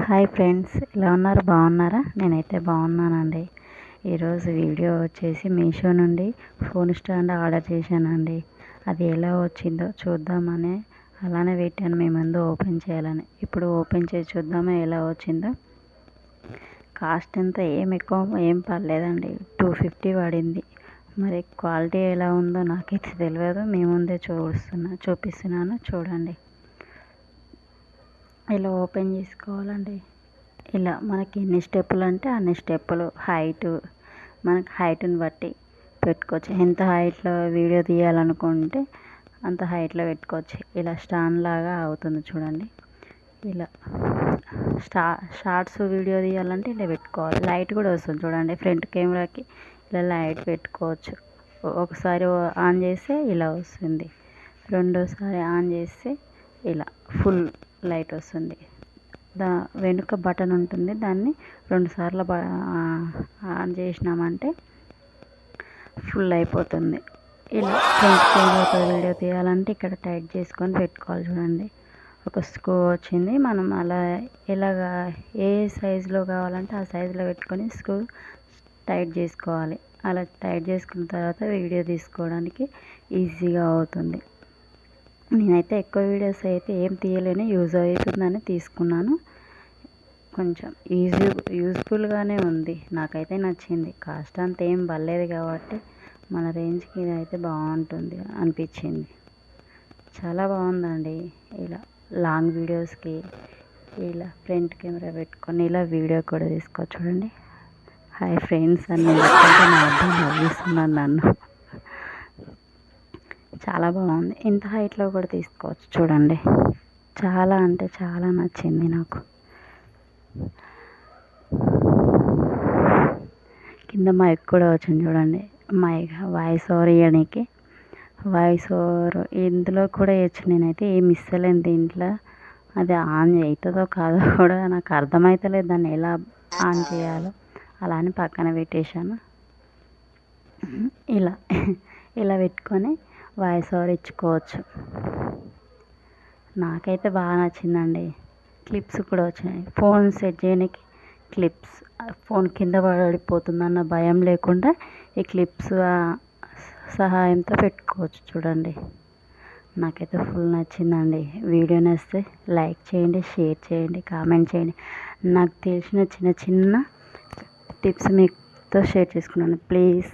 Hi friends, ఎలా ఉన్నారు? బాగున్నారా? నేనైతే బాగున్నానండి. ఈరోజు వీడియో వచ్చేసి మీషో నుండి ఫోన్ స్టాండ్ ఆర్డర్ చేశానండి. అది ఎలా వచ్చిందో చూద్దామని అలానే పెట్టాను మీ ముందు ఓపెన్ చేయాలని. ఇప్పుడు ఓపెన్ చేసి చూద్దామా ఎలా వచ్చిందో. కాస్ట్ ఎంత ఏం పడలేదండి, 250 పడింది. మరి క్వాలిటీ ఎలా ఉందో నాకైతే తెలియదు, మీ ముందే చూపిస్తున్నాను చూడండి. ఇలా ఓపెన్ చేసుకోవాలండి. ఇలా మనకి ఎన్ని స్టెప్పులు అంటే అన్ని స్టెప్పులు, మనకి హైట్ని బట్టి పెట్టుకోవచ్చు. ఎంత హైట్లో వీడియో తీయాలనుకుంటే అంత హైట్లో పెట్టుకోవచ్చు. ఇలా స్టాండ్ లాగా అవుతుంది చూడండి. ఇలా షార్ట్స్ వీడియో తీయాలంటే ఇలా పెట్టుకోవాలి. లైట్ కూడా వస్తుంది చూడండి. ఫ్రంట్ కెమెరాకి ఇలా లైట్ పెట్టుకోవచ్చు. ఒకసారి ఆన్ చేస్తే ఇలా వస్తుంది, రెండోసారి ఆన్ చేస్తే ఇలా ఫుల్ లైట్ వస్తుంది. వెనుక బటన్ ఉంటుంది, దాన్ని 2 సార్లు ఆన్ చేసినామంటే ఫుల్ అయిపోతుంది. ఇలా ఫ్రంట్ కెమెరాతో వీడియో తీయాలంటే ఇక్కడ టైట్ చేసుకొని పెట్టుకోవాలి చూడండి. ఒక స్క్రూ వచ్చింది, మనం ఎలాగా ఏ సైజులో కావాలంటే ఆ సైజులో పెట్టుకొని స్క్రూ టైట్ చేసుకోవాలి. అలా టైట్ చేసుకున్న తర్వాత వీడియో తీసుకోవడానికి ఈజీగా అవుతుంది. నేనైతే ఎక్కువ వీడియోస్ అయితే ఏం తీయలేను, యూజ్ అవుతుందని తీసుకున్నాను. కొంచెం యూజ్ఫుల్గానే ఉంది, నాకైతే నచ్చింది. కాస్ట్ అంత ఏం పడలేదు కాబట్టి మన రేంజ్కి ఇది అయితే బాగుంటుంది అనిపించింది. చాలా బాగుందండి. ఇలా లాంగ్ వీడియోస్కి ఇలా ఫ్రంట్ కెమెరా పెట్టుకొని ఇలా వీడియో కూడా తీసుకోవచ్చు చూడండి. హాయ్ ఫ్రెండ్స్ అని నేను నా అర్థం నవ్విస్తున్నాను నన్ను. చాలా బాగుంది. ఇంత హైట్లో కూడా తీసుకోవచ్చు చూడండి. చాలా అంటే చాలా నచ్చింది నాకు. కింద మైక్ కూడా వచ్చింది చూడండి. వాయిస్ ఓవర్ ఇవ్వడానికి. వాయిస్ ఓవర్ ఇందులో కూడా ఇవ్వచ్చు. నేనైతే ఏం ఇస్తలేను దీంట్లో. అది ఆన్ అవుతుందో కాదో కూడా నాకు అర్థమవుతలేదు, దాన్ని ఎలా ఆన్ చేయాలో. అలా అని పక్కన పెట్టేశాను. ఇలా పెట్టుకొని వాయిస్ ఓవర్ ఇచ్చుకోవచ్చు. నాకైతే బాగా నచ్చిందండి. క్లిప్స్ కూడా వచ్చినాయి. ఫోన్ సెట్ చేయడానికి క్లిప్స్, ఫోన్ కింద పడిపోతుందన్న భయం లేకుండా ఈ క్లిప్స్ సహాయంతో పెట్టుకోవచ్చు చూడండి. నాకైతే ఫుల్ నచ్చిందండి. వీడియో నచ్చితే లైక్ చేయండి, షేర్ చేయండి, కామెంట్ చేయండి. నాకు తెలిసిన చిన్న చిన్న టిప్స్ మీతో షేర్ చేసుకున్నాను. ప్లీజ్